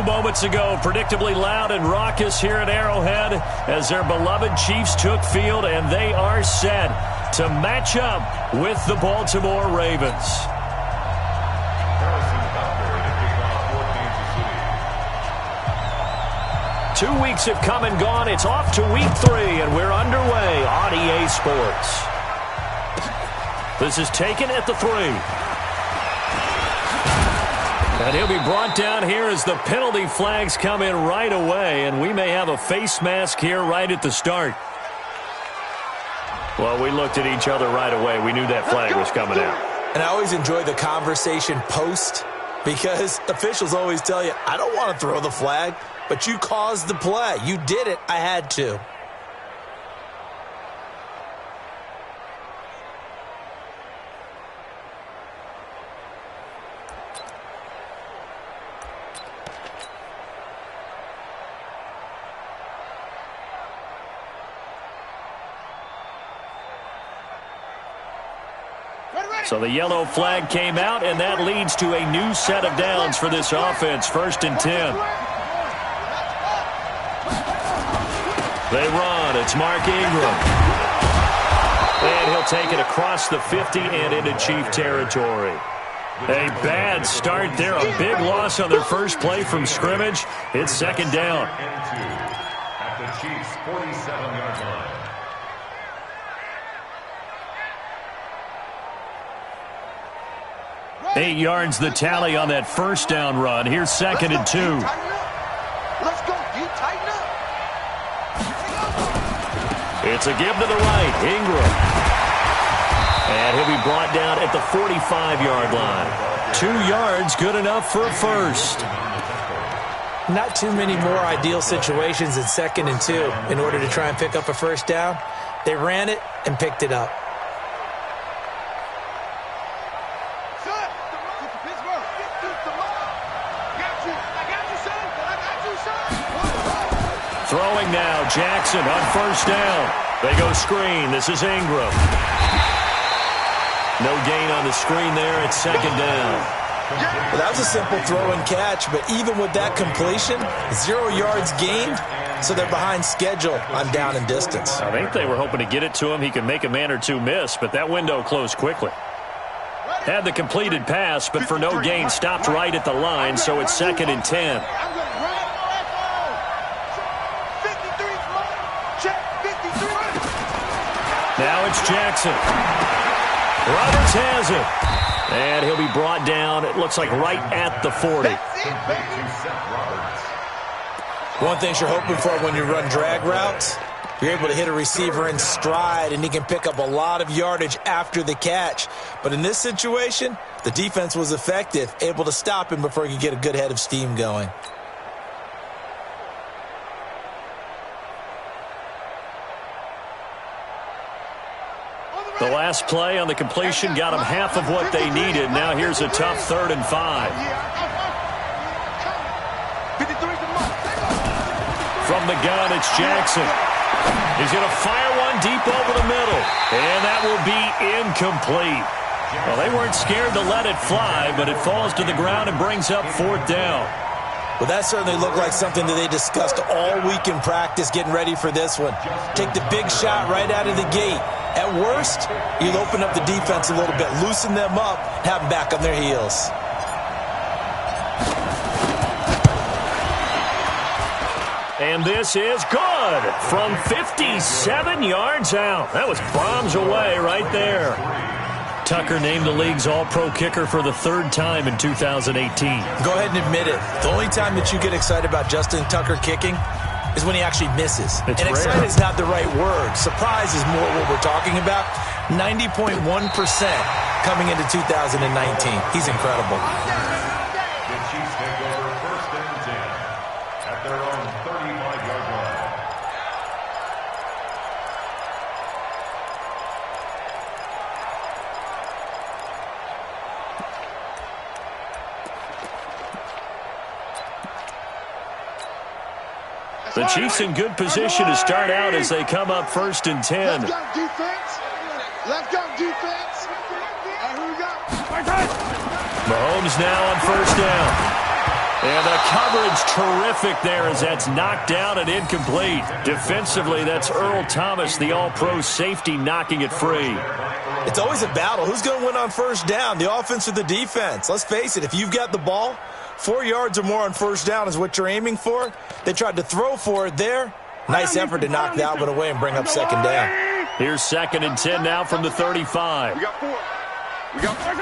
moments ago, predictably loud and raucous here at Arrowhead as their beloved Chiefs took field, and they are set to match up with the Baltimore Ravens. 2 weeks have come and gone. It's off to week 3, and we're underway on EA Sports. This is taken at the 3. And he'll be brought down here as the penalty flags come in right away, and we may have a face mask here right at the start. Well, we looked at each other right away. We knew that flag was coming out. And I always enjoy the conversation post because officials always tell you, I don't want to throw the flag, but you caused the play. You did it. I had to. So the yellow flag came out, and that leads to a new set of downs for this offense. 1st and 10. They run. It's Mark Ingram. And he'll take it across the 50 and into Chief territory. A bad start there. A big loss on their first play from scrimmage. It's 2nd down. At the Chiefs' 47-yard line. 8 yards the tally on that 1st down run. Here's 2nd and 2. Let's go, you tighten up. It's a give to the right. Ingram. And he'll be brought down at the 45-yard line. 2 yards, good enough for a first. Not too many more ideal situations in 2nd and 2 in order to try and pick up a first down. They ran it and picked it up. Throwing now, Jackson on 1st down. They go screen. This is Ingram. No gain on the screen there. It's 2nd down. Well, that was a simple throw and catch, but even with that completion, 0 yards gained, so they're behind schedule on down and distance. I think they were hoping to get it to him. He could make a man or two miss, but that window closed quickly. Had the completed pass, but for no gain, stopped right at the line, so it's 2nd and 10. Now it's Jackson. Roberts has it. And he'll be brought down, it looks like right at the 40. One thing you're hoping for when you run drag routes, you're able to hit a receiver in stride, and he can pick up a lot of yardage after the catch. But in this situation, the defense was effective, able to stop him before he could get a good head of steam going. The last play on the completion got them half of what they needed. Now here's a tough 3rd and 5. From the gun, it's Jackson. He's going to fire one deep over the middle. And that will be incomplete. Well, they weren't scared to let it fly, but it falls to the ground and brings up 4th down. Well, that certainly looked like something that they discussed all week in practice getting ready for this one. Take the big shot right out of the gate. At worst, you'll open up the defense a little bit, loosen them up, have them back on their heels. And this is good from 57 yards out. That was bombs away right there. Tucker named the league's all-pro kicker for the 3rd time in 2018. Go ahead and admit it. The only time that you get excited about Justin Tucker kicking is when he actually misses. It's and rare. excited is not the right word. Surprise is more what we're talking about. 90.1% coming into 2019. He's incredible. The Chiefs take over 1st and 10 at their own 35-yard line. The Chiefs in good position to start out as they come up 1st and 10. Let's go, defense. Let's go, defense. And who we got? Mahomes now on 1st down. And the coverage terrific there as that's knocked down and incomplete. Defensively, that's Earl Thomas, the all-pro safety, knocking it free. It's always a battle. Who's going to win on first down, the offense or the defense? Let's face it, if you've got the ball, 4 yards or more on first down is what you're aiming for. They tried to throw for it there. Nice effort to knock that one away and bring up second down. Here's 2nd and 10 now from the 35. We got 4. We got 4.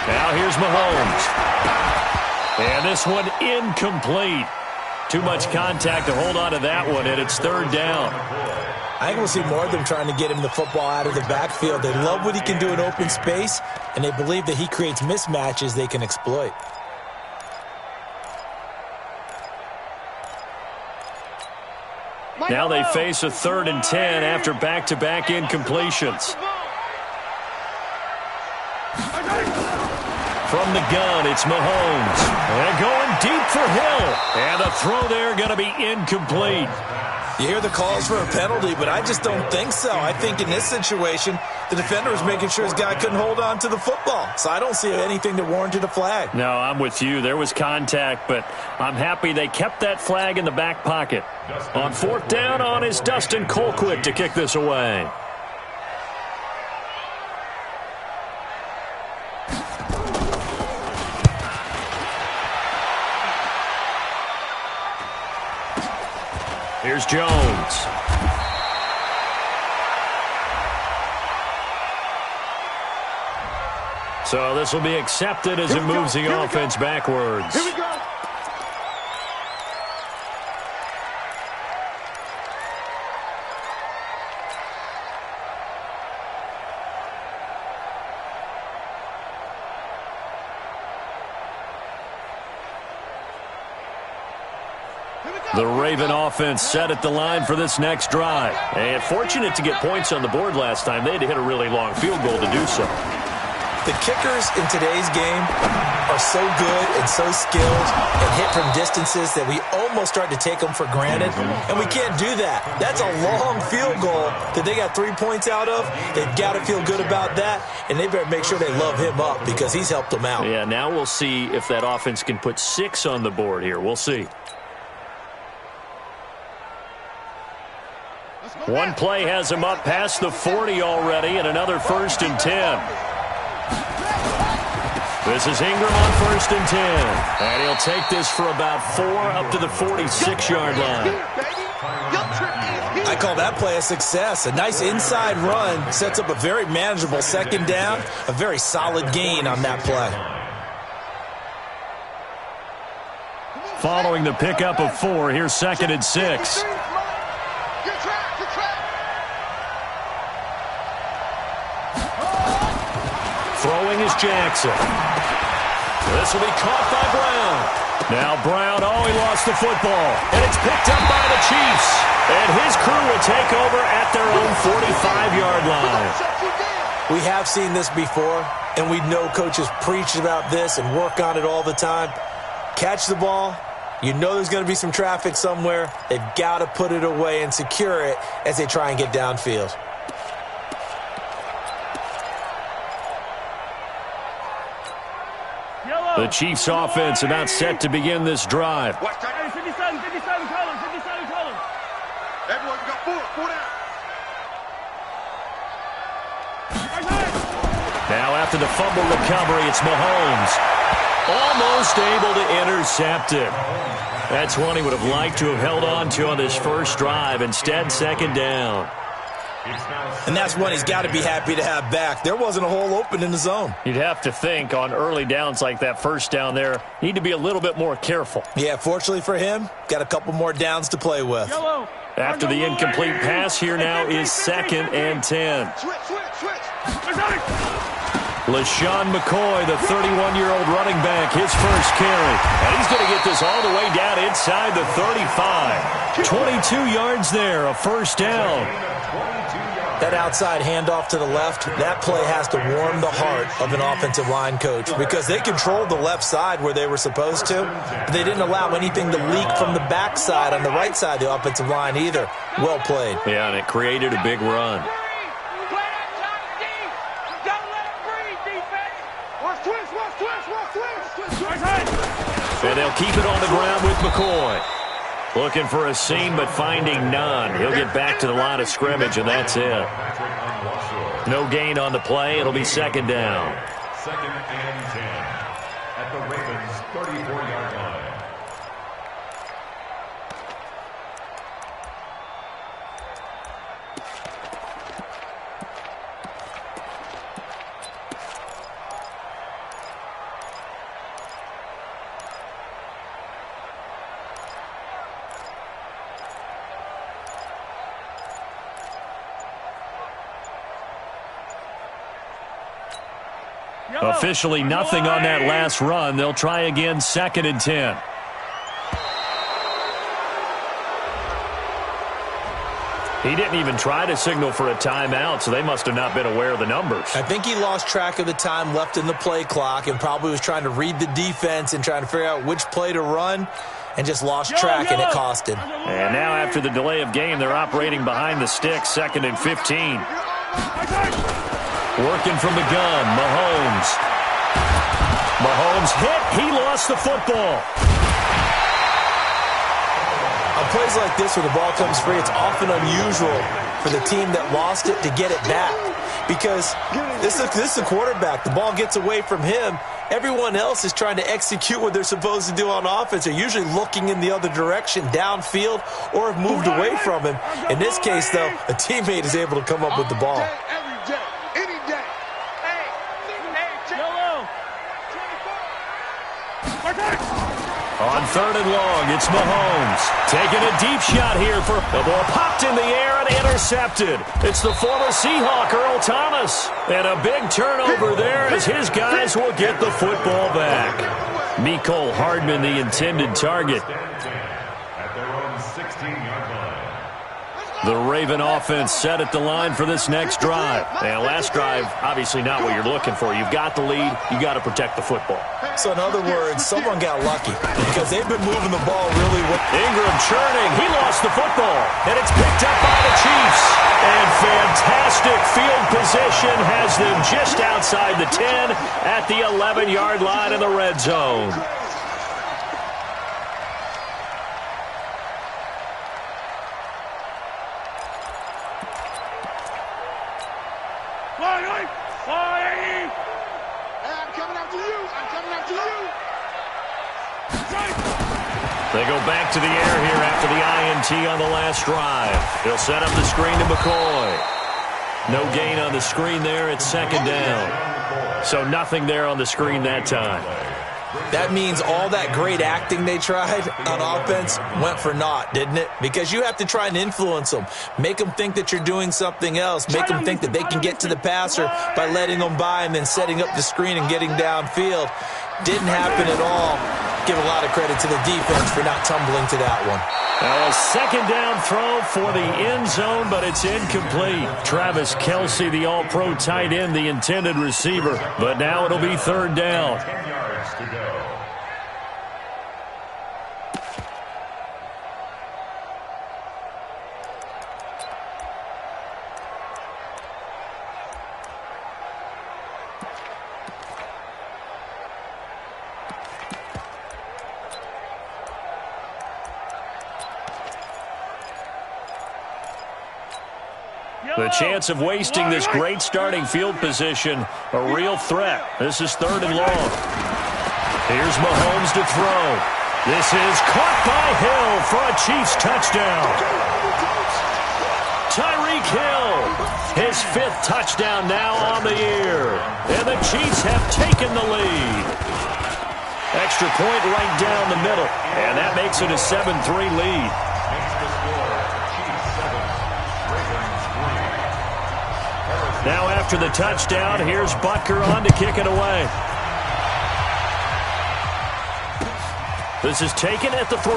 Now here's Mahomes. And this one incomplete. Too much contact to hold on to that one, and it's 3rd down. I think we'll see more of them trying to get him the football out of the backfield. They love what he can do in open space, and they believe that he creates mismatches they can exploit. Now they face a 3rd and 10 after back-to-back incompletions. From the gun, it's Mahomes. And going deep for Hill. And the throw there going to be incomplete. You hear the calls for a penalty, but I just don't think so. I think in this situation, the defender was making sure his guy couldn't hold on to the football. So I don't see anything that warranted a flag. No, I'm with you. There was contact, but I'm happy they kept that flag in the back pocket. On 4th down, on is Dustin Colquitt to kick this away. Here's Jones. So this will be accepted as it moves the offense backwards. Here we go. The Raven offense set at the line for this next drive. And fortunate to get points on the board last time. They had to hit a really long field goal to do so. The kickers in today's game are so good and so skilled and hit from distances that we almost start to take them for granted. And we can't do that. That's a long field goal that they got 3 points out of. They've got to feel good about that. And they better make sure they love him up because he's helped them out. Yeah, now we'll see if that offense can put 6 on the board here. We'll see. One play has him up past the 40 already, and another 1st and 10. This is Ingram on 1st and 10. And he'll take this for about 4 up to the 46-yard line. I call that play a success. A nice inside run sets up a very manageable 2nd down. A very solid gain on that play. Following the pickup of 4, here's 2nd and 6. Throwing is Jackson. This will be caught by Brown. Now Brown, he lost the football. And it's picked up by the Chiefs. And his crew will take over at their own 45-yard line. We have seen this before, and we know coaches preach about this and work on it all the time. Catch the ball. You know there's going to be some traffic somewhere. They've got to put it away and secure it as they try and get downfield. The Chiefs offense about set to begin this drive. 57, colors. Everyone got 4 down. Now after the fumble recovery, it's Mahomes. Almost able to intercept it. That's one he would have liked to have held on to on this first drive. Instead, 2nd down. And that's one he's got to be happy to have back. There wasn't a hole open in the zone. You'd have to think on early downs like that first down there, need to be a little bit more careful. Yeah, fortunately for him, got a couple more downs to play with. After the incomplete pass, here now is 2nd and 10. LaShawn McCoy, the 31-year-old running back, his first carry. And he's going to get this all the way down inside the 35. 22 yards there, a first down. That outside handoff to the left, that play has to warm the heart of an offensive line coach because they controlled the left side where they were supposed to, but they didn't allow anything to leak from the backside on the right side of the offensive line either. Well played. Yeah, and it created a big run. And they'll keep it on the ground with McCoy. Looking for a seam, but finding none. He'll get back to the line of scrimmage, and that's it. No gain on the play. It'll be second down. Second and 10 at the Ravens' 34-yard line. Officially nothing on that last run. They'll try again, second and 10. He didn't even try to signal for a timeout, so they must have not been aware of the numbers. I think he lost track of the time left in the play clock and probably was trying to read the defense and trying to figure out which play to run and just lost track, and it cost him. And now after the delay of game, they're operating behind the sticks, second and 15. Working from the gun, Mahomes. Mahomes hit. He lost the football. On plays like this where the ball comes free, it's often unusual for the team that lost it to get it back. Because this is a quarterback. The ball gets away from him. Everyone else is trying to execute what they're supposed to do on offense. They're usually looking in the other direction, downfield, or have moved away from him. In this case, though, a teammate is able to come up with the ball. On third and long, it's Mahomes. Taking a deep shot here for the ball popped in the air and intercepted. It's the former Seahawk, Earl Thomas. And a big turnover there as his guys will get the football back. Mecole Hardman, the intended target. At their own 16-yard line. The Raven offense set at the line for this next drive. And last drive, obviously not what you're looking for. You've got the lead. You got to protect the football. So in other words, someone got lucky because they've been moving the ball really well. Ingram churning. He lost the football. And it's picked up by the Chiefs. And fantastic field position has them just outside the 10 at the 11-yard line in the red zone. They go back to the air here after the INT on the last drive. They'll set up the screen to McCoy. No gain on the screen there. It's second down. So nothing there on the screen that time. That means all that great acting they tried on offense went for naught, didn't it? Because you have to try and influence them. Make them think that you're doing something else. Make them think that they can get to the passer by letting them by and then setting up the screen and getting downfield. Didn't happen at all. Give a lot of credit to the defense for not tumbling to that one. A second down throw for the end zone, but it's incomplete. Travis Kelce, the all-pro tight end, the intended receiver. But now it'll be third down. 10 yards to go. The chance of wasting this great starting field position, a real threat. This is third and long. Here's Mahomes to throw. This is caught by Hill for a Chiefs touchdown. Tyreek Hill, his fifth touchdown now on the year. And the Chiefs have taken the lead. Extra point right down the middle. And that makes it a 7-3 lead. Now after the touchdown, here's Butker on to kick it away. This is taken at the 3.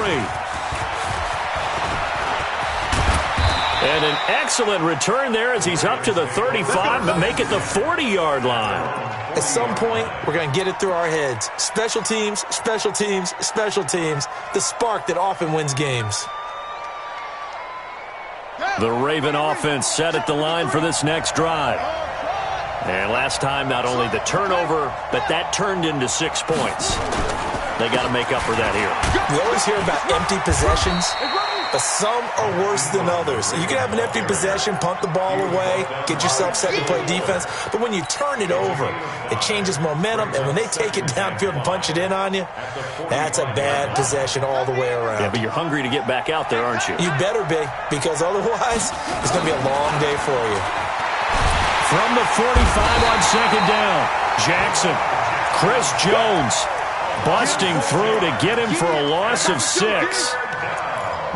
And an excellent return there as he's up to the 35, but make it the 40-yard line. At some point, we're going to get it through our heads. Special teams, special teams, special teams. The spark that often wins games. The Raven offense set at the line for this next drive. And last time, not only the turnover, but that turned into 6 points. They got to make up for that here. We always hear about empty possessions, but some are worse than others. You can have an empty possession, punt the ball away, get yourself set to play defense, but when you turn it over, it changes momentum, and when they take it downfield and punch it in on you, that's a bad possession all the way around. Yeah, but you're hungry to get back out there, aren't you? You better be, because otherwise, it's going to be a long day for you. From the 45 on second down, Jackson. Chris Jones busting through to get him for a loss of 6.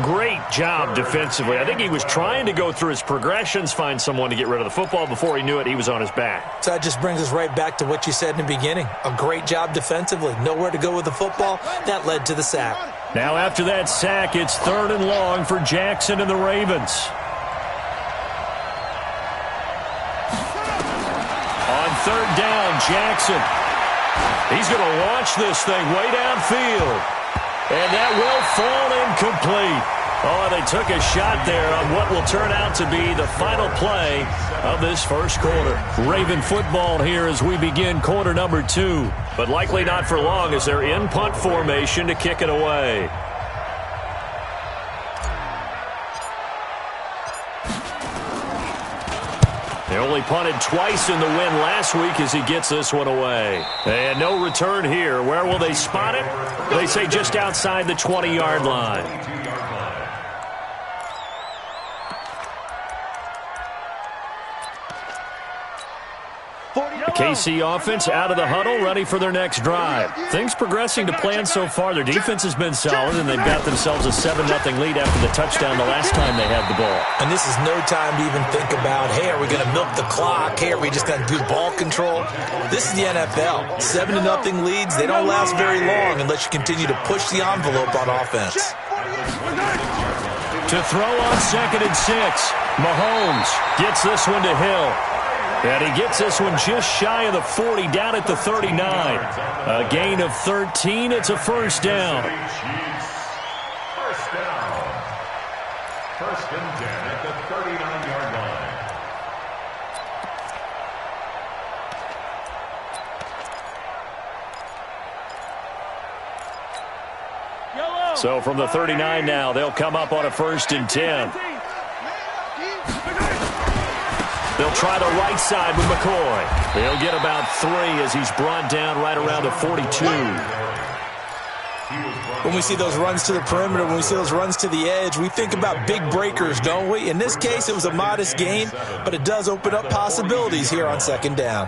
Great job defensively. I think he was trying to go through his progressions, find someone to get rid of the football. Before he knew it, he was on his back. So that just brings us right back to what you said in the beginning. A great job defensively. Nowhere to go with the football. That led to the sack. Now after that sack, it's 3rd and long for Jackson and the Ravens. On 3rd down, Jackson. He's going to launch this thing way downfield. And that will fall incomplete. Oh, they took a shot there on what will turn out to be the final play of this first quarter. Raven football here as we begin quarter number 2. But likely not for long as they're in punt formation to kick it away. They only punted twice in the win last week as he gets this one away. And no return here. Where will they spot it? They say just outside the 20-yard line. The KC offense out of the huddle, ready for their next drive. Things progressing to plan so far. Their defense has been solid, and they've got themselves a 7-0 lead after the touchdown the last time they had the ball. And this is no time to even think about, hey, are we going to milk the clock? Hey, are we just going to do ball control? This is the NFL. 7-0 leads, they don't last very long unless you continue to push the envelope on offense. To throw on 2nd and 6, Mahomes gets this one to Hill. And he gets this one just shy of the 40, down at the 39. A gain of 13. It's a first down. First down. 1st and 10 at the 39-yard line. So from the 39 now, they'll come up on a 1st and 10. They'll try the right side with McCoy. They'll get about 3 as he's brought down right around the 42. When we see those runs to the perimeter, when we see those runs to the edge, we think about big breakers, don't we? In this case, it was a modest gain, but it does open up possibilities here on 2nd down.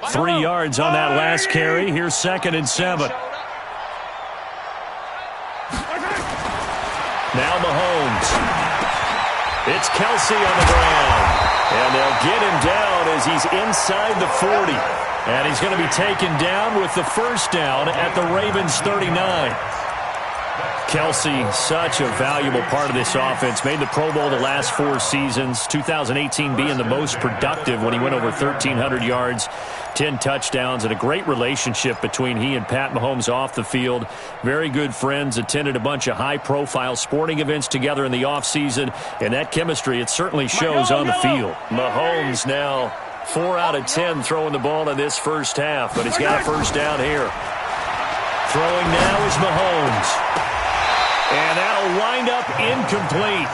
3 yards on that last carry. Here's 2nd and 7. Now Mahomes. It's Kelsey on the ground. And they'll get him down as he's inside the 40. And he's going to be taken down with the first down at the Ravens' 39. Kelsey, such a valuable part of this offense. Made the Pro Bowl the last 4 seasons. 2018 being the most productive when he went over 1,300 yards, 10 touchdowns, and a great relationship between he and Pat Mahomes off the field. Very good friends, attended a bunch of high-profile sporting events together in the offseason, and that chemistry, it certainly shows on the field. Mahomes now 4 out of 10 throwing the ball in this first half, but he's got a first down here. Throwing now is Mahomes. And that'll wind up incomplete.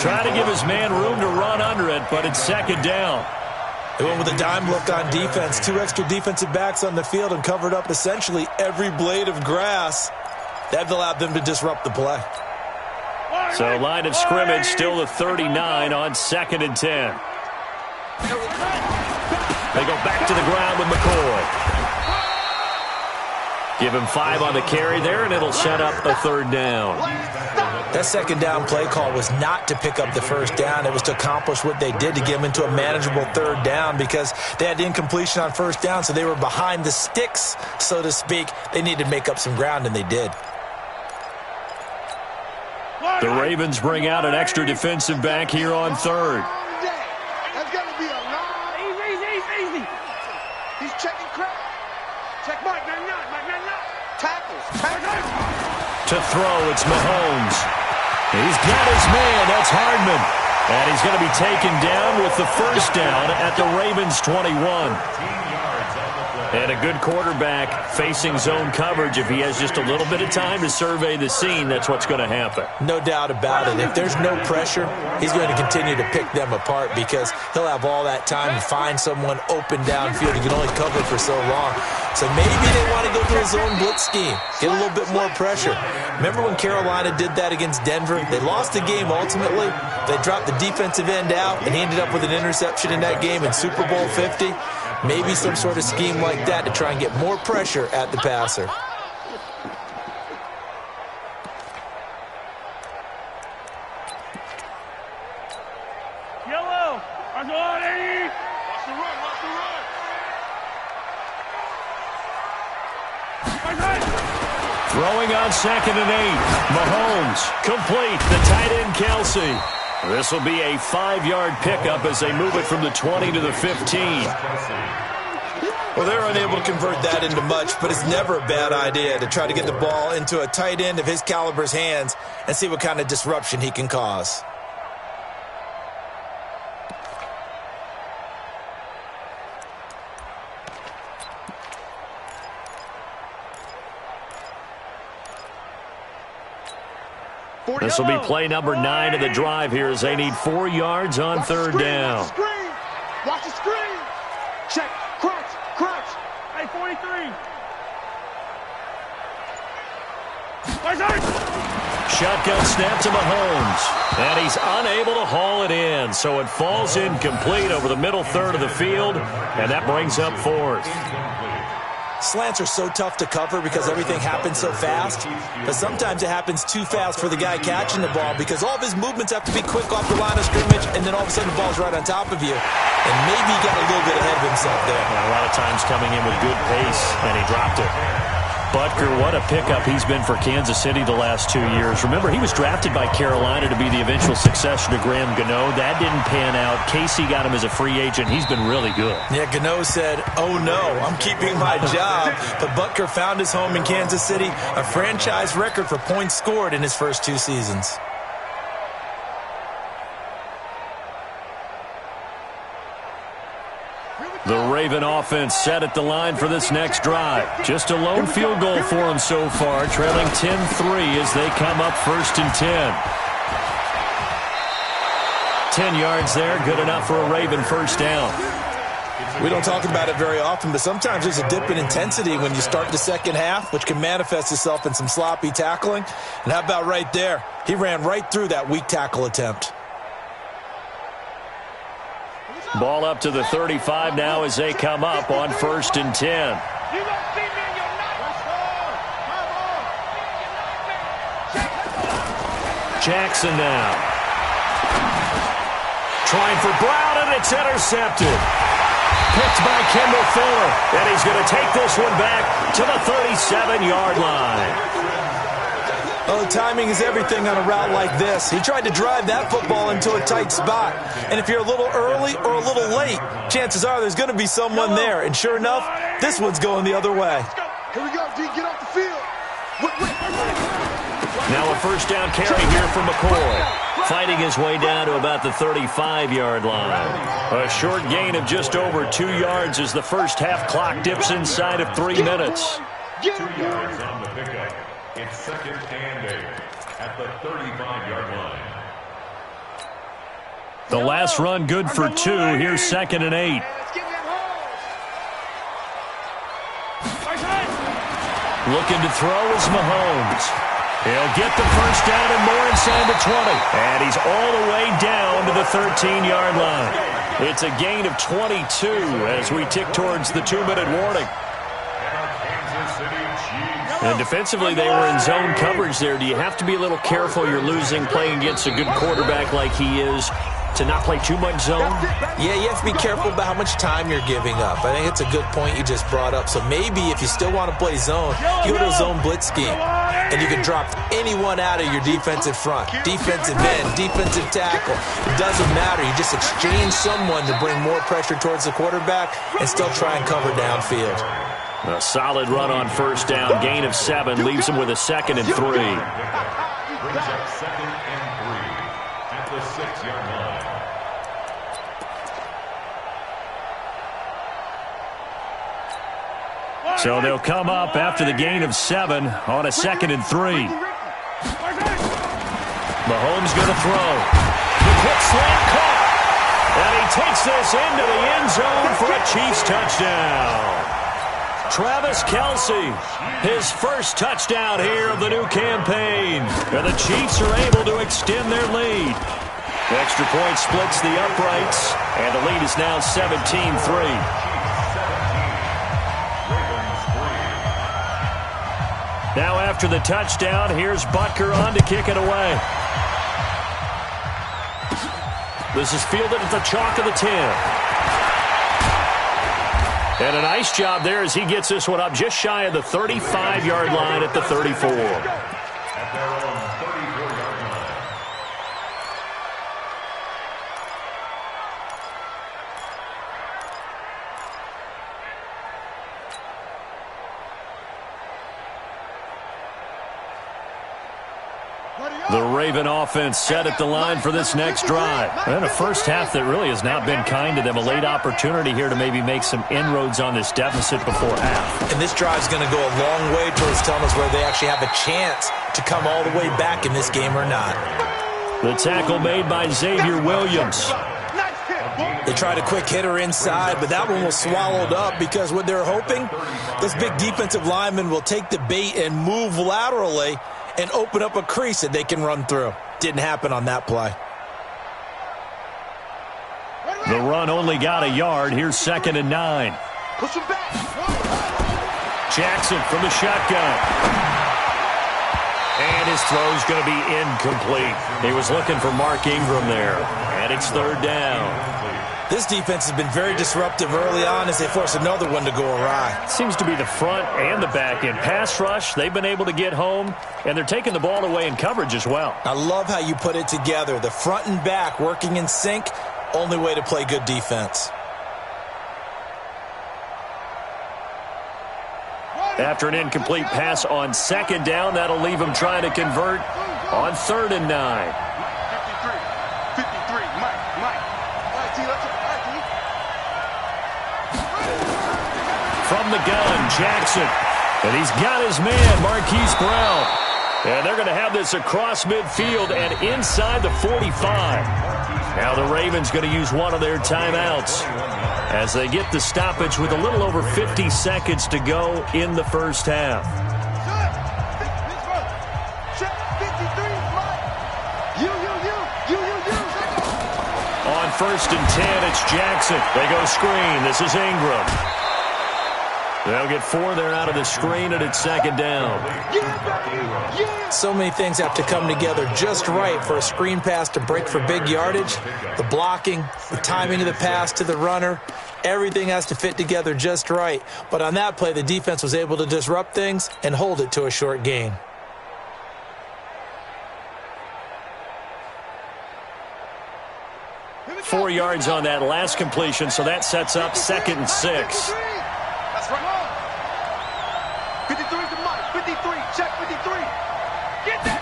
Trying to give his man room to run under it, but it's 2nd down. They went with a dime look on defense. 2 extra defensive backs on the field and covered up essentially every blade of grass. That allowed them to disrupt the play. So line of scrimmage still the 39 on 2nd and 10. They go back to the ground with McCoy. Give him 5 on the carry there, and it'll set up a 3rd down. That 2nd down play call was not to pick up the first down. It was to accomplish what they did to get them into a manageable 3rd down because they had incompletion on 1st down, so they were behind the sticks, so to speak. They needed to make up some ground, and they did. The Ravens bring out an extra defensive back here on 3rd. That's going to be a long. Easy. He's checking crowd. Check Mike, not. Tackles. To throw, it's Mahomes. He's got his man. That's Hardman. And he's going to be taken down with the first down at the Ravens' 21. And a good quarterback facing zone coverage. If he has just a little bit of time to survey the scene, that's what's going to happen. No doubt about it. If there's no pressure, he's going to continue to pick them apart because he'll have all that time to find someone open downfield. He can only cover for so long. So maybe they want to go to a zone blitz scheme, get a little bit more pressure. Remember when Carolina did that against Denver? They lost the game ultimately. They dropped the defensive end out, and he ended up with an interception in that game in Super Bowl 50. Maybe some sort of scheme like that to try and get more pressure at the passer. Yellow. Watch the run, watch the run. Throwing on 2nd and 8. Mahomes complete. The tight end Kelsey. This will be a 5-yard pickup as they move it from the 20 to the 15. Well, they're unable to convert that into much, but it's never a bad idea to try to get the ball into a tight end of his caliber's hands and see what kind of disruption he can cause. This will be play number 9 of the drive here as they need 4 yards on third down. Watch the screen. Check. Crunch. Hey, 43. Shotgun snap to Mahomes. And he's unable to haul it in. So it falls incomplete over the middle third of the field. And that brings up 4th. Slants are so tough to cover because everything happens so fast. But sometimes it happens too fast for the guy catching the ball because all of his movements have to be quick off the line of scrimmage, and then all of a sudden the ball's right on top of you. And maybe he got a little bit ahead of himself there. A lot of times coming in with good pace, and he dropped it. Butker, what a pickup he's been for Kansas City the last 2 years. Remember, he was drafted by Carolina to be the eventual successor to Graham Gano. That didn't pan out. Casey got him as a free agent. He's been really good. Yeah, Gano said, oh no, I'm keeping my job. But Butker found his home in Kansas City, a franchise record for points scored in his first 2 seasons. The Raven offense set at the line for this next drive. Just a lone field goal for them so far, trailing 10-3 as they come up 1st and 10. 10 yards there, good enough for a Raven first down. We don't talk about it very often, but sometimes there's a dip in intensity when you start the second half, which can manifest itself in some sloppy tackling. And how about right there? He ran right through that weak tackle attempt. Ball up to the 35 now as they come up on 1st and 10. Jackson now. Trying for Brown, and it's intercepted. Picked by Kendall Fuller, and he's going to take this one back to the 37-yard line. Oh, timing is everything on a route like this. He tried to drive that football into a tight spot. And if you're a little early or a little late, chances are there's going to be someone there. And sure enough, this one's going the other way. Here we go, D. Get off the field. Now a first down carry here for McCoy. Fighting his way down to about the 35-yard line. A short gain of just over 2 yards as the first half clock dips inside of 3 minutes. 2 yards on the pickup. It's 2nd and 8 at the 35-yard line. The last run good for 2. Here's 2nd and 8. Looking to throw is Mahomes. He'll get the first down and more inside the 20. And he's all the way down to the 13-yard line. It's a gain of 22 as we tick towards the 2-minute warning. And defensively, they were in zone coverage there. Do you have to be a little careful you're losing playing against a good quarterback like he is to not play too much zone? Yeah, you have to be careful about how much time you're giving up. I think it's a good point you just brought up. So maybe if you still want to play zone, you go to a zone blitz scheme. And you can drop anyone out of your defensive front. Defensive end, defensive tackle. It doesn't matter. You just exchange someone to bring more pressure towards the quarterback and still try and cover downfield. A solid run on first down. Gain of 7 leaves him with a 2nd and 3. Brings up 2nd and 3 at the 6-yard line. So they'll come up after the gain of 7 on a 2nd and 3. Mahomes going to throw. The quick slant caught. And he takes this into the end zone for a Chiefs touchdown. Travis Kelce, his first touchdown here of the new campaign. And the Chiefs are able to extend their lead. The extra point splits the uprights, and the lead is now 17-3. Now after the touchdown, here's Butker on to kick it away. This is fielded at the chalk of the 10. And a nice job there as he gets this one up just shy of the 35-yard line at the 34. At their own 34-yard line. The Raven offense set at the line for this next drive. And a first half that really has not been kind to them. A late opportunity here to maybe make some inroads on this deficit before half. And this drive is going to go a long way towards telling us whether they actually have a chance to come all the way back in this game or not. The tackle made by Xavier Williams. They tried a quick hitter inside, but that one was swallowed up because what they're hoping, this big defensive lineman will take the bait and move laterally and open up a crease that they can run through. Didn't happen on that play. The run only got a yard. Here's 2nd and 9. Jackson from the shotgun. And his throw's going to be incomplete. He was looking for Mark Ingram there. And it's 3rd down. This defense has been very disruptive early on as they force another one to go awry. Seems to be the front and the back end. Pass rush, they've been able to get home, and they're taking the ball away in coverage as well. I love how you put it together. The front and back working in sync, only way to play good defense. After an incomplete pass on 2nd down, that'll leave them trying to convert on 3rd and 9. From the gun, Jackson. And he's got his man, Marquise Brown. And they're going to have this across midfield and inside the 45. Now the Ravens going to use one of their timeouts as they get the stoppage with a little over 50 seconds to go in the first half. On 1st and 10, it's Jackson. They go screen. This is Ingram. They'll get 4 there out of the screen, and it's 2nd down. So many things have to come together just right for a screen pass to break for big yardage. The blocking, the timing of the pass to the runner, everything has to fit together just right. But on that play, the defense was able to disrupt things and hold it to a short gain. Four yards on that last completion, so that sets up 2nd and 6. That's right. 53 to Mike. 53. Check 53. Get that.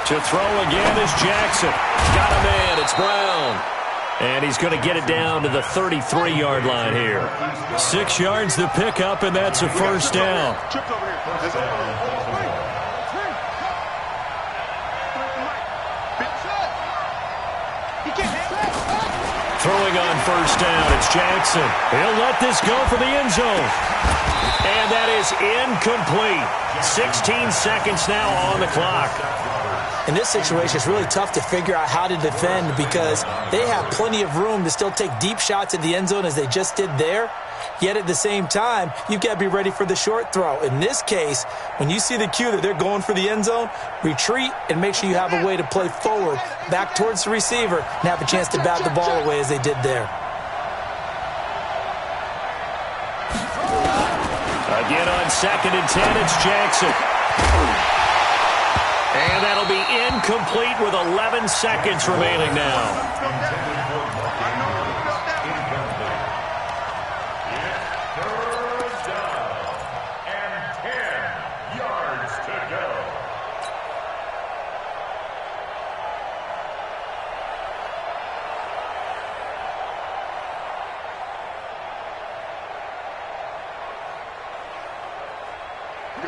To throw again is Jackson. Got a man. It's Brown. And he's going to get it down to the 33-yard line here. 6 yards to pick up, and that's a first down. Tripped over here. Throwing on first down, it's Jackson. He'll let this go for the end zone. And that is incomplete. 16 seconds now on the clock. In this situation, it's really tough to figure out how to defend because they have plenty of room to still take deep shots at the end zone as they just did there. Yet at the same time, you've got to be ready for the short throw. In this case, when you see the cue that they're going for the end zone, retreat and make sure you have a way to play forward, back towards the receiver, and have a chance to bat the ball away as they did there. Again on 2nd and 10, it's Jackson. And that'll be incomplete with 11 seconds remaining now.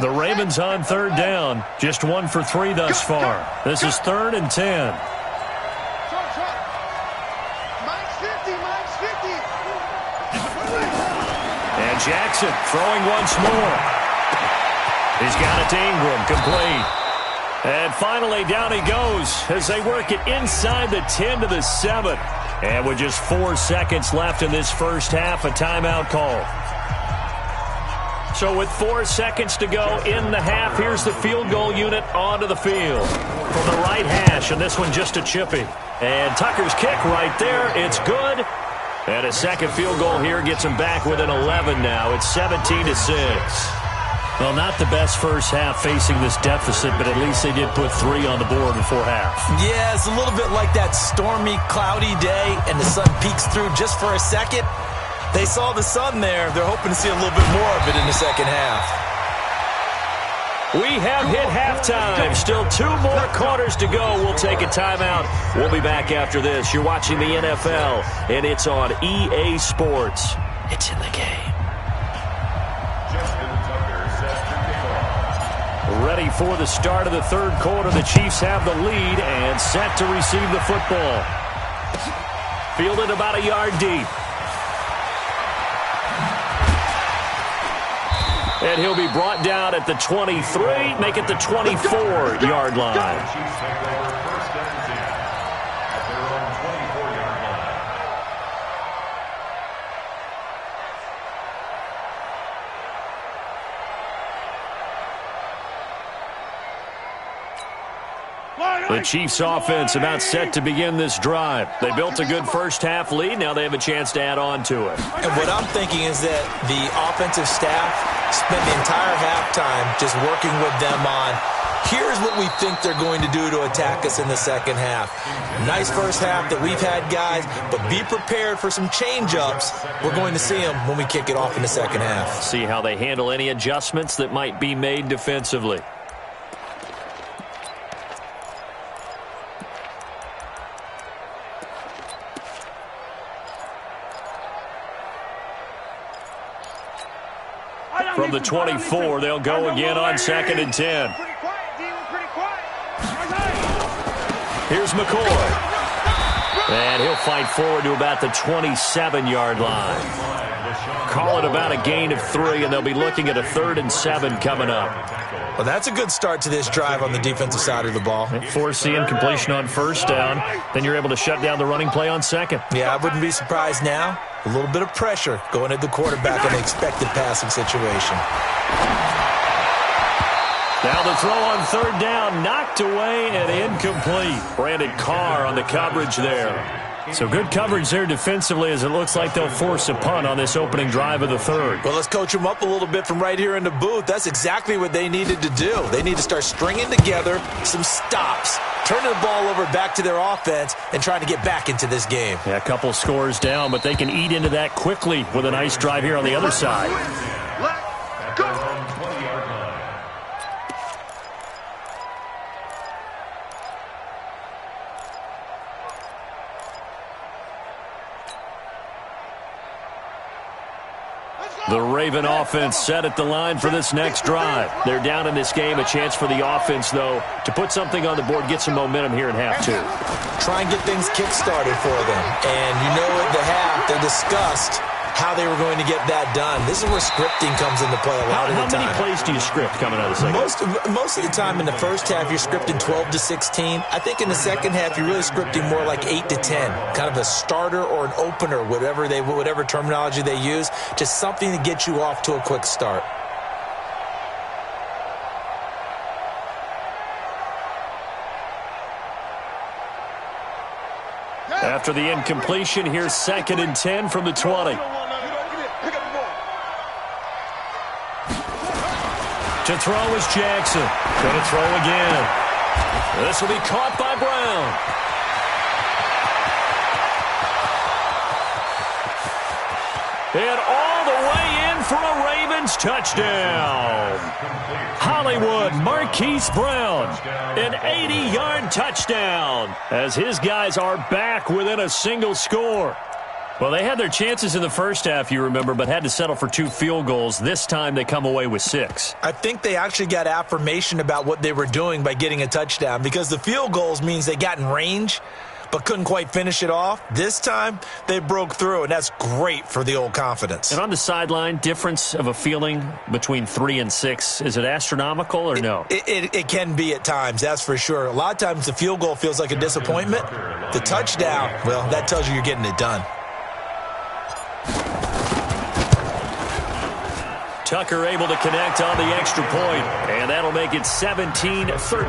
The Ravens on third down. Just 1 for 3 thus far. This is 3rd and 10. Mike's 50, Mike's 50. And Jackson throwing once more. He's got it to Ingram, complete. And finally, down he goes as they work it inside the 10 to the 7. And with just 4 seconds left in this first half, a timeout call. So with 4 seconds to go in the half, here's the field goal unit onto the field. From the right hash, and this one just a chippy. And Tucker's kick right there. It's good. And a second field goal here gets him back within 11 now. It's 17 to 6. Well, not the best first half facing this deficit, but at least they did put 3 on the board before half. Yeah, it's a little bit like that stormy, cloudy day, and the sun peeks through just for a second. They saw the sun there. They're hoping to see a little bit more of it in the second half. We have hit halftime. Still 2 more quarters to go. We'll take a timeout. We'll be back after this. You're watching the NFL, and it's on EA Sports. It's in the game. Ready for the start of the third quarter. The Chiefs have the lead and set to receive the football. Fielded about a yard deep. And he'll be brought down at the 23, make it the 24-yard line. Chiefs take over 1st and 10 at their own 24-yard line. The Chiefs offense about set to begin this drive. They built a good first half lead. Now they have a chance to add on to it. And what I'm thinking is that the offensive staff spent the entire halftime just working with them on, here's what we think they're going to do to attack us in the second half. Nice first half that we've had, guys, but be prepared for some change-ups. We're going to see them when we kick it off in the second half. See how they handle any adjustments that might be made defensively. From the 24, they'll go again on 2nd and 10. Here's McCoy. And he'll fight forward to about the 27-yard line. Call it about a gain of 3, and they'll be looking at a 3rd and 7 coming up. Well, that's a good start to this drive on the defensive side of the ball. Force the incompletion on first down. Then you're able to shut down the running play on second. Yeah, I wouldn't be surprised now. A little bit of pressure going at the quarterback in an expected passing situation. Now the throw on 3rd down, knocked away and incomplete. Brandon Carr on the coverage there. So good coverage there defensively as it looks like they'll force a punt on this opening drive of the 3rd. Well, let's coach them up a little bit from right here in the booth. That's exactly what they needed to do. They need to start stringing together some stops, turning the ball over back to their offense, and trying to get back into this game. Yeah, a couple scores down, but they can eat into that quickly with a nice drive here on the other side. At their own 20-yard line. The Raven offense set at the line for this next drive. They're down in this game. A chance for the offense, though, to put something on the board, get some momentum here in half 2. Try and get things kick-started for them. And you know at the half, they discussed how they were going to get that done. This is where scripting comes into play a lot of the time. How many plays do you script coming out of the second? Most of the time in the first half, you're scripting 12 to 16. I think in the second half, you're really scripting more like 8 to 10. Kind of a starter or an opener, whatever terminology they use. Just something to get you off to a quick start. After the incompletion, here's 2nd and 10 from the 20. To throw is Jackson. Going to throw again. This will be caught by Brown. And all the way in for a Ravens touchdown. Hollywood Marquise Brown, an 80-yard touchdown as his guys are back within a single score. Well, they had their chances in the first half, you remember, but had to settle for 2 field goals. This time they come away with 6. I think they actually got affirmation about what they were doing by getting a touchdown, because the field goals means they got in range but couldn't quite finish it off. This time they broke through, and that's great for the old confidence. And on the sideline, difference of a feeling between 3 and 6, is it astronomical or no? It can be at times, that's for sure. A lot of times the field goal feels like a disappointment. The touchdown, well, that tells you you're getting it done. Tucker able to connect on the extra point, and that'll make it 17-13. Chiefs 17,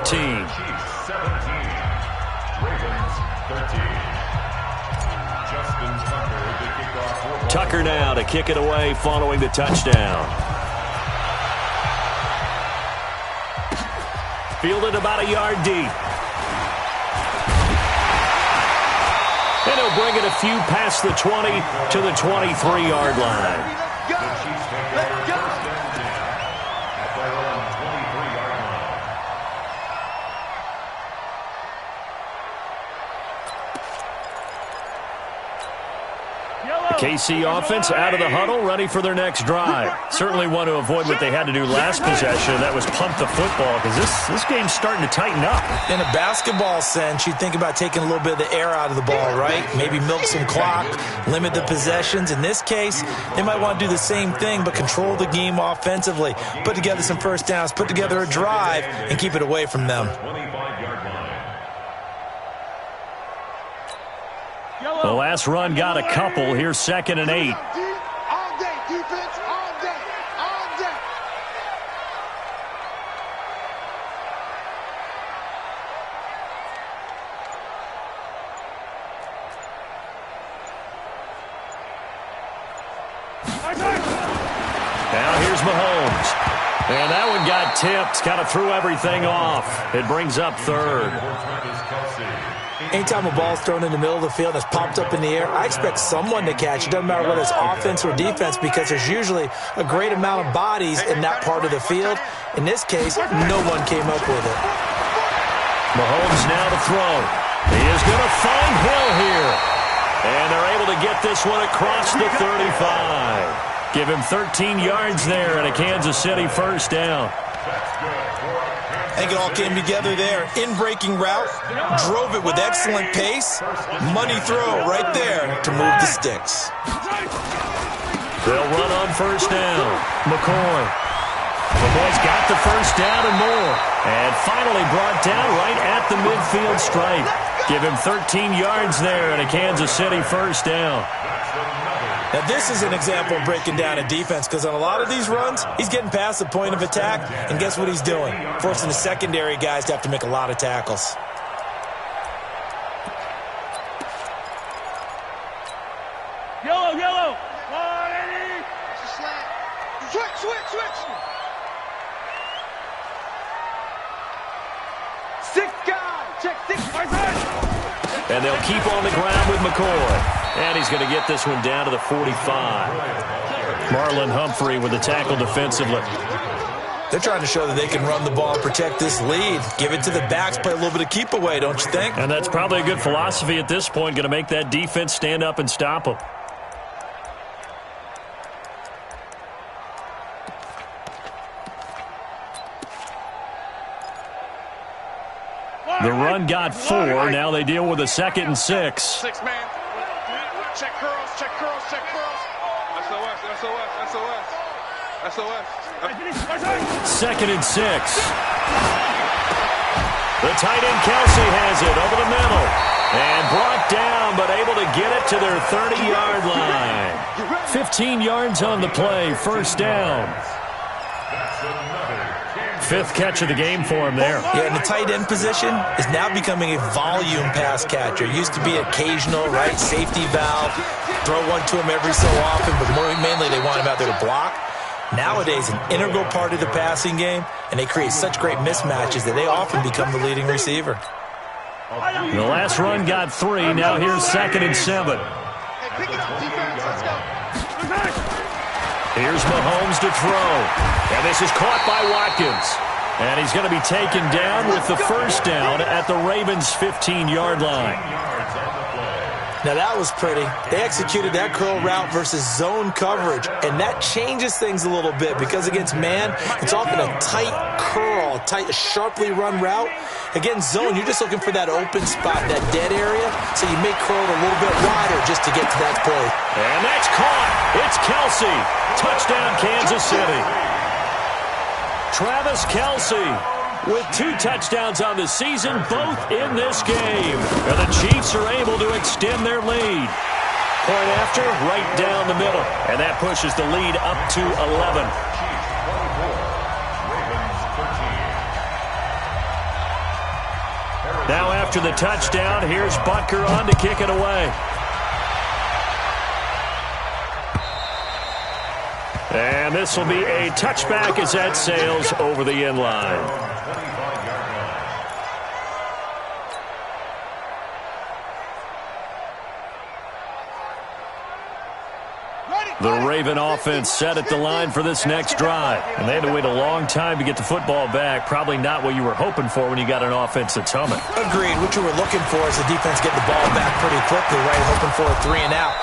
Ravens 13. Justin Tucker to kick off. Tucker now to kick it away following the touchdown. Fielded about a yard deep. And he'll bring it a few past the 20 to the 23-yard line. KC offense out of the huddle, ready for their next drive. Certainly want to avoid what they had to do last possession. That was pump the football, because this game's starting to tighten up. In a basketball sense, you think about taking a little bit of the air out of the ball, right? Maybe milk some clock, limit the possessions. In this case, they might want to do the same thing, but control the game offensively. Put together some first downs, put together a drive, and keep it away from them. The last run got a couple. Here's 2nd and 8. All day, defense, all day, all day. Now here's Mahomes. And that one got tipped. Kind of threw everything off. It brings up 3rd. Anytime a ball's thrown in the middle of the field and it's popped up in the air, I expect someone to catch. It doesn't matter whether it's offense or defense, because there's usually a great amount of bodies in that part of the field. In this case, no one came up with it. Mahomes now to throw. He is going to find Hill here. And they're able to get this one across the 35. Give him 13 yards there and a Kansas City first down. I think it all came together there. In-breaking route, drove it with excellent pace. Money throw right there to move the sticks. They'll run on first down. McCoy. McCoy's got the first down and more. And finally brought down right at the midfield stripe. Give him 13 yards there and a Kansas City first down. Now, this is an example of breaking down a defense, because on a lot of these runs, he's getting past the point of attack, and guess what he's doing? Forcing the secondary guys to have to make a lot of tackles. Yellow, yellow. 180. Switch. 6 guys. Check 6. And they'll keep on the ground with McCoy. And he's going to get this one down to the 45. Marlon Humphrey with the tackle defensively. They're trying to show that they can run the ball and protect this lead. Give it to the backs, play a little bit of keep away, don't you think? And that's probably a good philosophy at this point, going to make that defense stand up and stop them. The run got 4. Now they deal with a 2nd and 6. 6 man. Check curls. SOS. 2nd and 6. The tight end Kelsey has it over the middle. And brought down, but able to get it to their 30-yard line. 15 yards on the play. First down. 5th catch of the game for him there. Yeah, and the tight end position is now becoming a volume pass catcher. Used to be occasional, right, safety valve. Throw one to him every so often, but mainly they want him out there to block. Nowadays, an integral part of the passing game, and they create such great mismatches that they often become the leading receiver. The last run got 3. Now here's 2nd and 7. Hey, pick it up, defense. Let's go. Here's Mahomes to throw. And this is caught by Watkins. And he's going to be taken down with the first down at the Ravens' 15-yard line. Now that was pretty. They executed that curl route versus zone coverage, and that changes things a little bit because against man, it's often a tight curl, tight, sharply run route. Against zone, you're just looking for that open spot, that dead area, so you may curl it a little bit wider just to get to that play. And that's caught. It's Kelsey. Touchdown, Kansas City. Travis Kelsey with 2 touchdowns on the season, both in this game. And the Chiefs are able to extend their lead. Point after, right down the middle. And that pushes the lead up to 11. Now after the touchdown, here's Butker on to kick it away. And this will be a touchback as that sails over the end line. The Raven offense set at the line for this next drive. And they had to wait a long time to get the football back. Probably not what you were hoping for when you got an offense that's humming. Agreed. What you were looking for is the defense getting the ball back pretty quickly, right? Hoping for a 3 and out.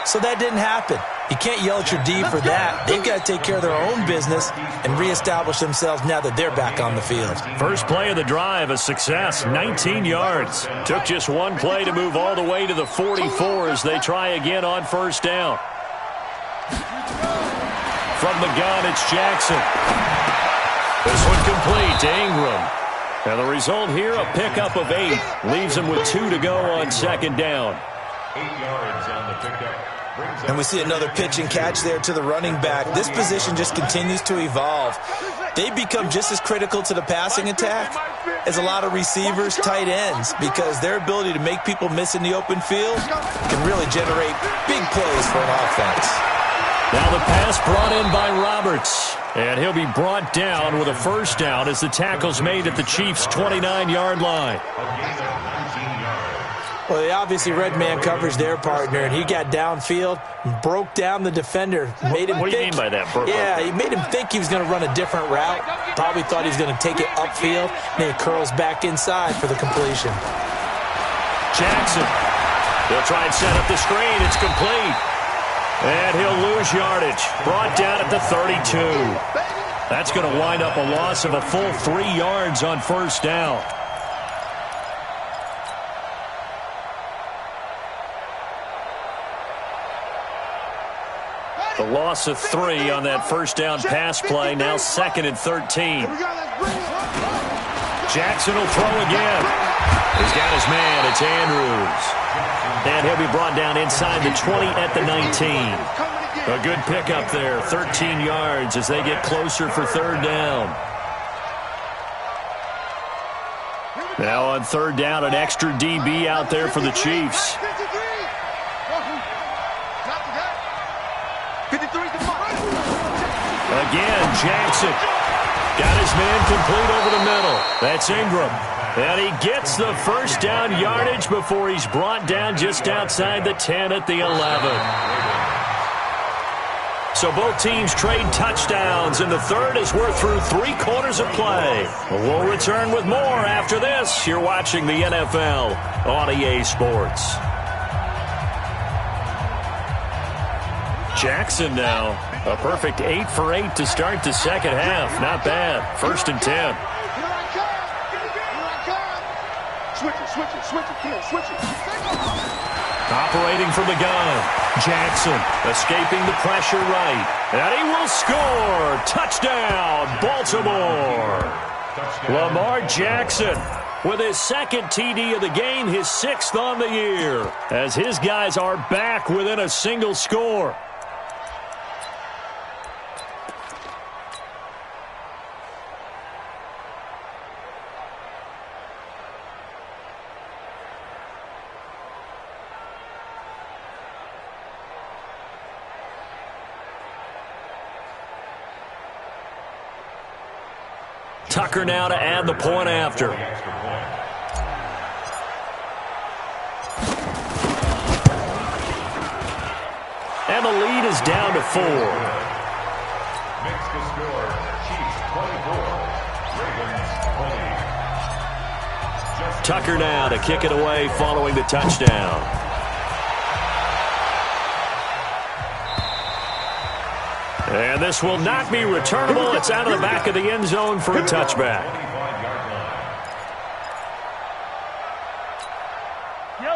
So that didn't happen. You can't yell at your D for that. They've got to take care of their own business and reestablish themselves now that they're back on the field. First play of the drive, a success, 19 yards. Took just one play to move all the way to the 44 as they try again on first down. From the gun, it's Jackson. This one complete to Ingram. And the result here, a pickup of 8. Leaves him with 2 to go on second down. 8 yards on the pickup. And we see another pitch and catch there to the running back. This position just continues to evolve. They become just as critical to the passing attack as a lot of receivers, tight ends, because their ability to make people miss in the open field can really generate big plays for an offense. Now the pass brought in by Roberts. And he'll be brought down with a first down as the tackle's made at the Chiefs' 29-yard line. Well, they obviously read man coverage their partner, and he got downfield, broke down the defender, made him What do you mean by that, Bert? Yeah, he made him think he was going to run a different route. Probably thought he was going to take it upfield, and then he curls back inside for the completion. Jackson. He'll try and set up the screen. It's complete. And he'll lose yardage. Brought down at the 32. That's going to wind up a loss of a full 3 yards on first down. The loss of 3 on that first down pass play. Now 2nd and 13. Jackson will throw again. He's got his man. It's Andrews. And he'll be brought down inside the 20 at the 19. A good pickup there. 13 yards as they get closer for third down. Now on third down, an extra DB out there for the Chiefs. Again, Jackson got his man complete over the middle. That's Ingram. And he gets the first down yardage before he's brought down just outside the 10 at the 11. So both teams trade touchdowns in the third as we're through 3 quarters of play. We'll return with more after this. You're watching the NFL on EA Sports. Jackson now. A perfect 8 for 8 to start the second half. Not bad. 1st and 10. Switch it. Operating from the gun. Jackson escaping the pressure right. And he will score. Touchdown, Baltimore. Lamar Jackson with his 2nd TD of the game, his 6th on the year, as his guys are back within a single score. Tucker now to add the point after. And the lead is down to 4. Makes the score, Chiefs 24, Ravens 20. Tucker now to kick it away following the touchdown. And this will not be returnable. It's out of the back of the end zone for a touchback.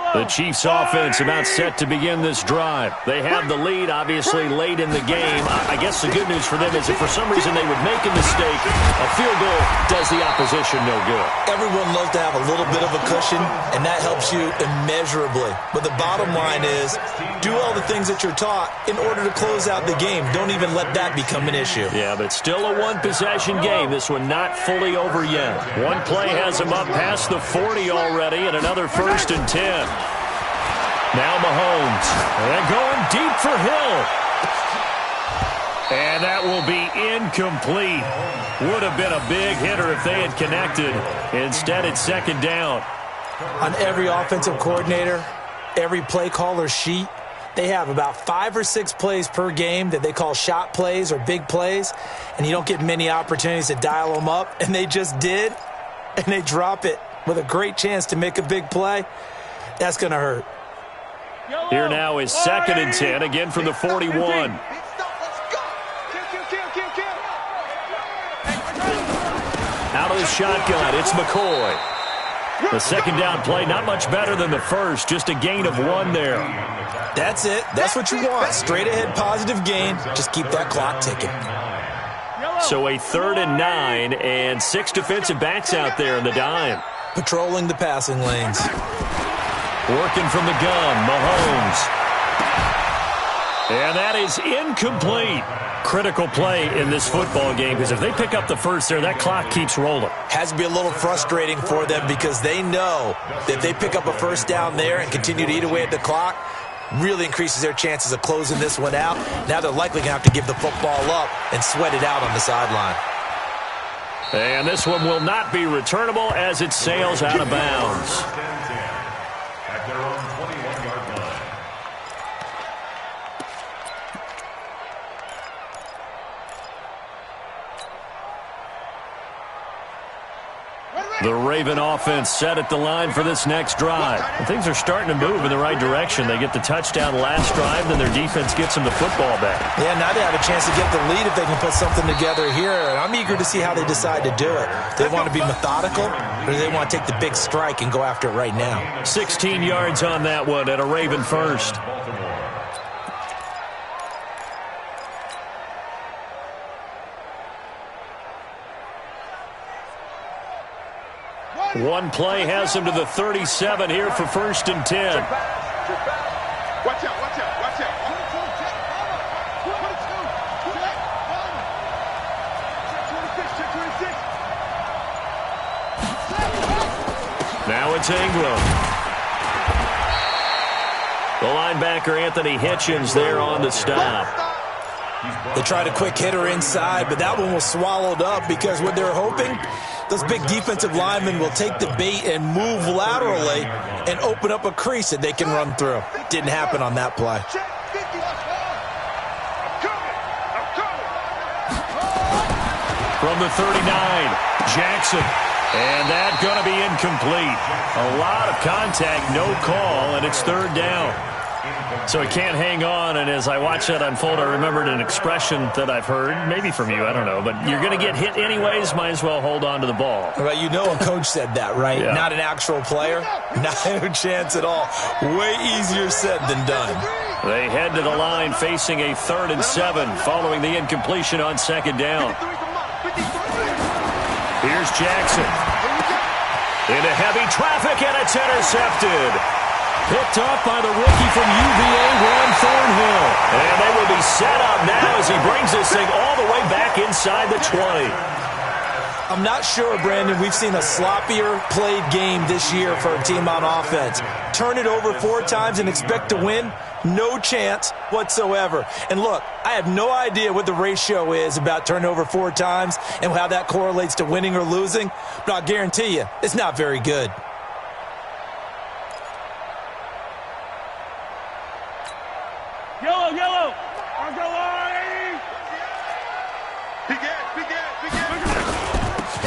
The Chiefs offense about set to begin this drive. They have the lead, obviously, late in the game. I guess the good news for them is if for some reason they would make a mistake, a field goal does the opposition no good. Everyone loves to have a little bit of a cushion, and that helps you immeasurably. But the bottom line is, do all the things that you're taught in order to close out the game. Don't even let that become an issue. Yeah, but still a one-possession game. This one not fully over yet. One play has them up past the 40 already, and another 1st and 10. Now Mahomes, and going deep for Hill. And that will be incomplete. Would have been a big hitter if they had connected. Instead, it's 2nd down. On every offensive coordinator, every play caller sheet, they have about 5 or 6 plays per game that they call shot plays or big plays, and you don't get many opportunities to dial them up, and they just did, and they drop it with a great chance to make a big play. That's going to hurt. Here now is 2nd and 10, again from the 41. Out of the shotgun, it's McCoy. The 2nd down play, not much better than the first, just a gain of 1 there. That's it. That's what you want. Straight ahead, positive gain. Just keep that clock ticking. So a 3rd and 9, and 6 defensive backs out there in the dime. Patrolling the passing lanes. Working from the gun, Mahomes. And that is incomplete. Critical play in this football game because if they pick up the first there, that clock keeps rolling. Has to be a little frustrating for them because they know that if they pick up a 1st down there and continue to eat away at the clock, really increases their chances of closing this one out. Now they're likely going to have to give the football up and sweat it out on the sideline. And this one will not be returnable as it sails out of bounds. At their own 21-yard line. The Raven offense set at the line for this next drive. And things are starting to move in the right direction. They get the touchdown last drive, then their defense gets them the football back. Yeah, now they have a chance to get the lead if they can put something together here. And I'm eager to see how they decide to do it. Do they want to be methodical, or do they want to take the big strike and go after it right now? 16 yards on that one and a Raven first. One play has him to the 37 here for 1st and 10. Watch out, watch out, watch out. Now it's Ingram. The linebacker, Anthony Hitchens, there on the stop. They tried a quick hitter inside, but that one was swallowed up because what they're hoping, those big defensive linemen will take the bait and move laterally and open up a crease that they can run through. Didn't happen on that play. From the 39, Jackson. And that's going to be incomplete. A lot of contact, no call, and it's 3rd down. So he can't hang on, and as I watch that unfold, I remembered an expression that I've heard, maybe from you, I don't know, but you're going to get hit anyways, might as well hold on to the ball. Well, you know a coach said that, right? Yeah. Not an actual player. Not a chance at all. Way easier said than done. They head to the line facing a 3rd and 7 following the incompletion on 2nd down. Here's Jackson. Into heavy traffic, and it's intercepted. Picked off by the rookie from UVA, Juan Thornhill. And they will be set up now as he brings this thing all the way back inside the 20. I'm not sure, Brandon, we've seen a sloppier played game this year for a team on offense. Turn it over 4 times and expect to win? No chance whatsoever. And look, I have no idea what the ratio is about turning over 4 times and how that correlates to winning or losing, but I'll guarantee you, it's not very good. Yellow, yellow.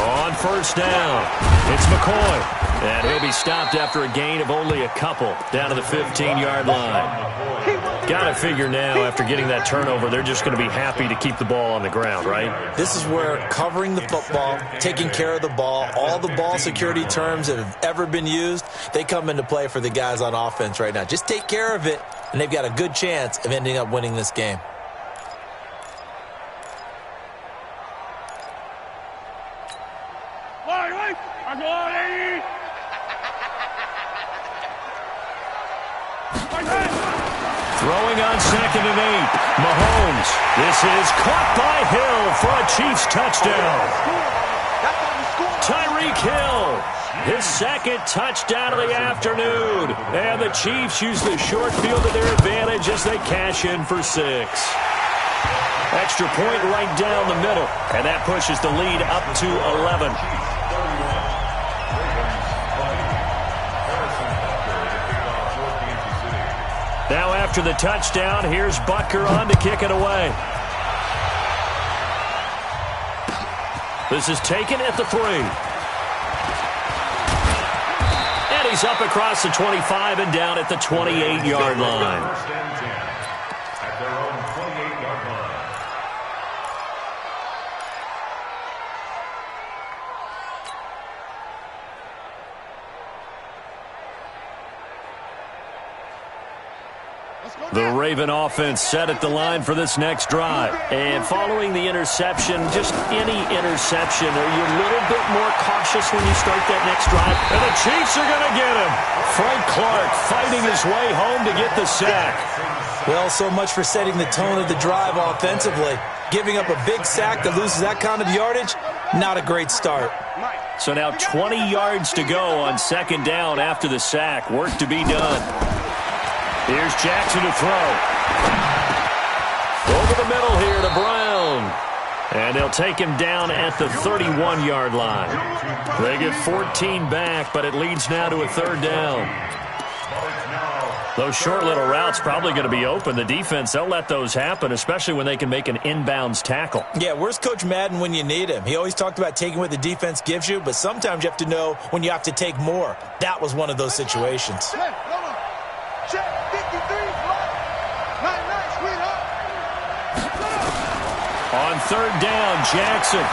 On 1st down, it's McCoy. And he'll be stopped after a gain of only a couple down to the 15-yard line. Got to figure now, after getting that turnover, they're just going to be happy to keep the ball on the ground, right? This is where covering the football, taking care of the ball, all the ball security terms that have ever been used, they come into play for the guys on offense right now. Just take care of it, and they've got a good chance of ending up winning this game. Throwing on 2nd and 8. Mahomes. This is caught by Hill for a Chiefs touchdown. Tyreek Hill. His 2nd touchdown of the afternoon. And the Chiefs use the short field to their advantage as they cash in for 6. Extra point right down the middle. And that pushes the lead up to 11. Now after the touchdown, here's Butker on to kick it away. This is taken at the 3. And he's up across the 25 and down at the 28-yard line. At their own 28-yard line. The Raven offense set at the line for this next drive. And following the interception, just any interception, are you a little bit more cautious when you start that next drive? And the Chiefs are going to get him. Frank Clark fighting his way home to get the sack. Well, so much for setting the tone of the drive offensively. Giving up a big sack that loses that kind of yardage, not a great start. So now 20 yards to go on 2nd down after the sack. Work to be done. Here's Jackson to throw. Over the middle here to Brown. And they'll take him down at the 31-yard line. They get 14 back, but it leads now to a 3rd down. Those short little routes probably going to be open. The defense, they'll let those happen, especially when they can make an inbounds tackle. Yeah, where's Coach Madden when you need him? He always talked about taking what the defense gives you, but sometimes you have to know when you have to take more. That was one of those situations. Check 53, nice, sweetheart. On 3rd down, Jackson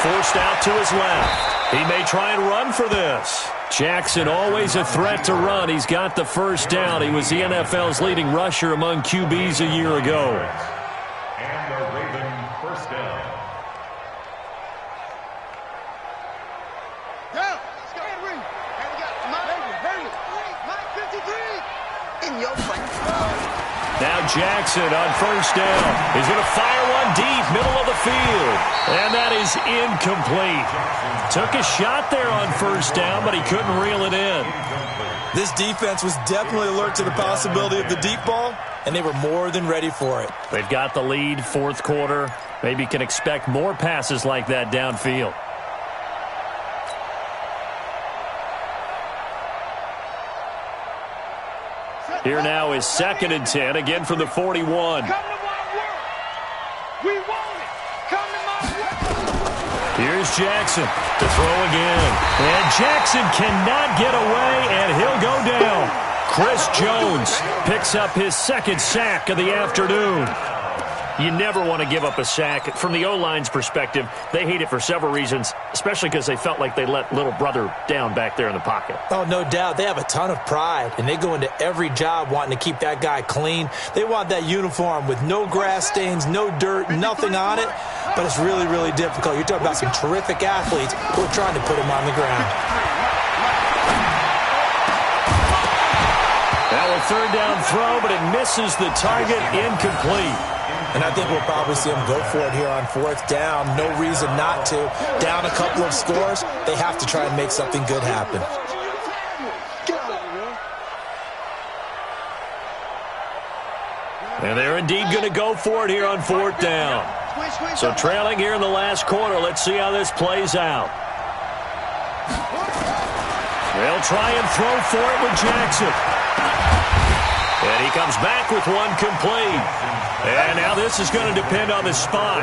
forced out to his left. He may try and run for this. Jackson always a threat to run. He's got the 1st down. He was the NFL's leading rusher among QBs a year ago. And the Raven 1st down. Down. Let's go. And we got Mike 53 in your front. Now Jackson on 1st down. He's going to fire one deep, middle of the field. And that is incomplete. Took a shot there on 1st down, but he couldn't reel it in. This defense was definitely alert to the possibility of the deep ball, and they were more than ready for it. They've got the lead, 4th quarter. Maybe can expect more passes like that downfield. Here now is 2nd and 10, again from the 41. Come to my work. We want it. Come to my work. Here's Jackson to throw again. And Jackson cannot get away, and he'll go down. Chris Jones picks up his 2nd sack of the afternoon. You never want to give up a sack. From the O-line's perspective, they hate it for several reasons, especially because they felt like they let little brother down back there in the pocket. Oh, no doubt. They have a ton of pride, and they go into every job wanting to keep that guy clean. They want that uniform with no grass stains, no dirt, nothing on it, but it's really, really difficult. You're talking about some terrific athletes who are trying to put him on the ground. Now a 3rd down throw, but it misses the target, incomplete. And I think we'll probably see them go for it here on 4th down. No reason not to. Down a couple of scores, they have to try and make something good happen. And they're indeed going to go for it here on 4th down. So trailing here in the last quarter, let's see how this plays out. They'll try and throw for it with Jackson. And he comes back with one complete. And now this is going to depend on the spot.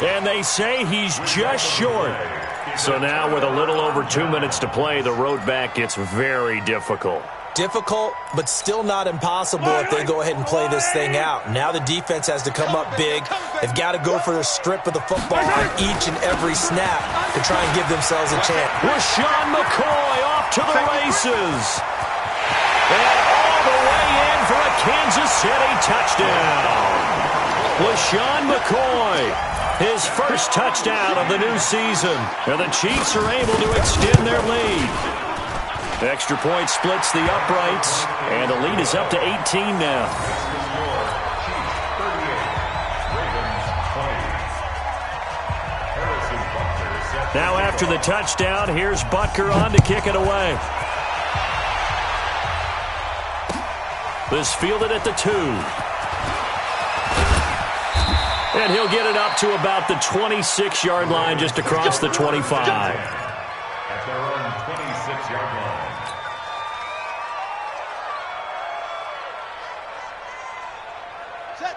And they say he's just short. So now with a little over 2 minutes to play, the road back gets very difficult. difficult, but still not impossible if they go ahead and play this thing out. Now the defense has to come up big. They've got to go for the strip of the football on each and every snap to try and give themselves a chance. LaShawn McCoy off to the races. And all the way in for a Kansas City touchdown. LaShawn McCoy, his first touchdown of the new season. And the Chiefs are able to extend their lead. Extra point splits the uprights, and the lead is up to 18 now. Now after the touchdown, here's Butker on to kick it away. This fielded at the 2. And he'll get it up to about the 26-yard line, just across the 25. At their own 26-yard line.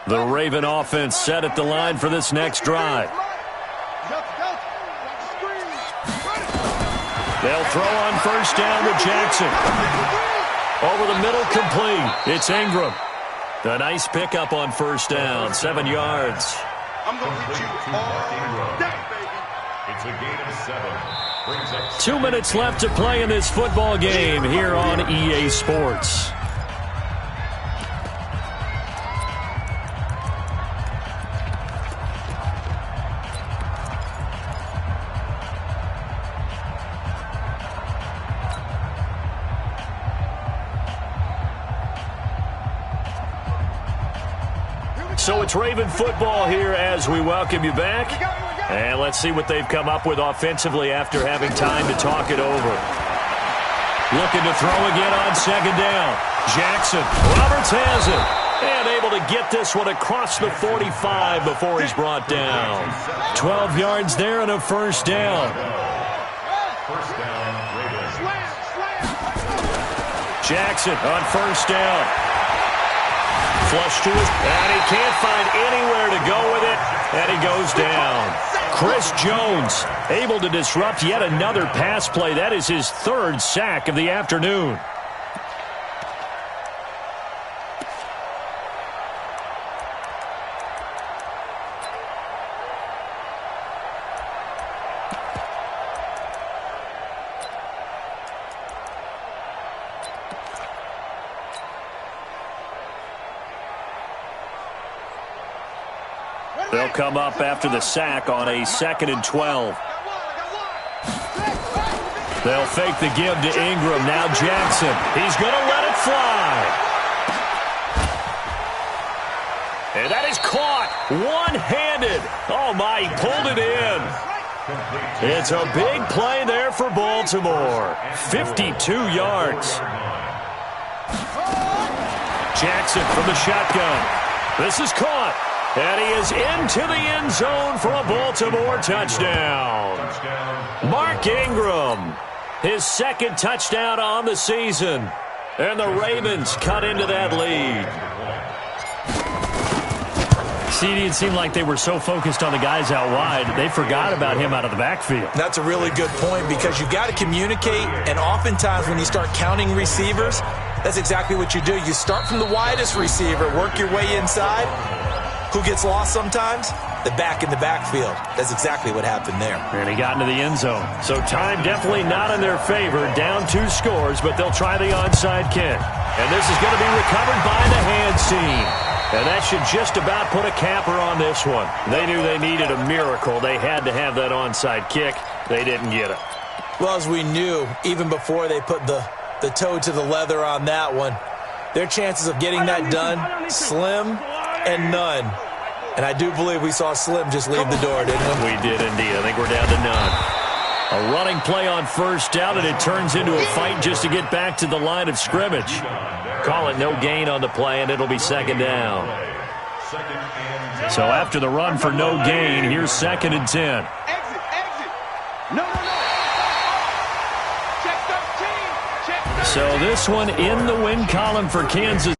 The Raven offense set at the line for this next drive. They'll throw on first down to Jackson. Over the middle, complete. It's Ingram. A nice pickup on first down, 7 yards. I'm going to hit you all day, baby. It's a gain of 7. Brings up 2 minutes left to play in this football game here on EA Sports. So it's Raven football here as we welcome you back. And let's see what they've come up with offensively after having time to talk it over. Looking to throw again on second down. Jackson, Roberts has it. And able to get this one across the 45 before he's brought down. 12 yards there and a first down. first down, Ravens. Jackson on first down. Flush to his, and he can't find anywhere to go with it, and he goes down. Chris Jones able to disrupt yet another pass play. That is his third sack of the afternoon. They'll come up after the sack on a 2nd and 12. They'll fake the give to Ingram. Now Jackson. He's going to let it fly. And that is caught one-handed. Oh, my, he pulled it in. It's a big play there for Baltimore. 52 yards. Jackson from the shotgun. This is caught. And he is into the end zone for a Baltimore touchdown. Mark Ingram, his second touchdown on the season. And the Ravens cut into that lead. See, it seemed like they were so focused on the guys out wide, they forgot about him out of the backfield. That's a really good point because you've got to communicate, and oftentimes when you start counting receivers, that's exactly what you do. You start from the widest receiver, work your way inside. Who gets lost sometimes? The back in the backfield. That's exactly what happened there. And he got into the end zone. So time definitely not in their favor. Down 2 scores, but they'll try the onside kick. And this is going to be recovered by the hands team. And that should just about put a capper on this one. They knew they needed a miracle. They had to have that onside kick. They didn't get it. Well, as we knew, even before they put the toe to the leather on that one, their chances of getting that done, slim and none. And I do believe we saw Slim just leave the door, didn't we? We did indeed. I think we're down to none. A running play on first down, and it turns into a fight just to get back to the line of scrimmage. Call it no gain on the play, and it'll be second down. So after the run for no gain, here's 2nd and 10. So this one in the win column for Kansas.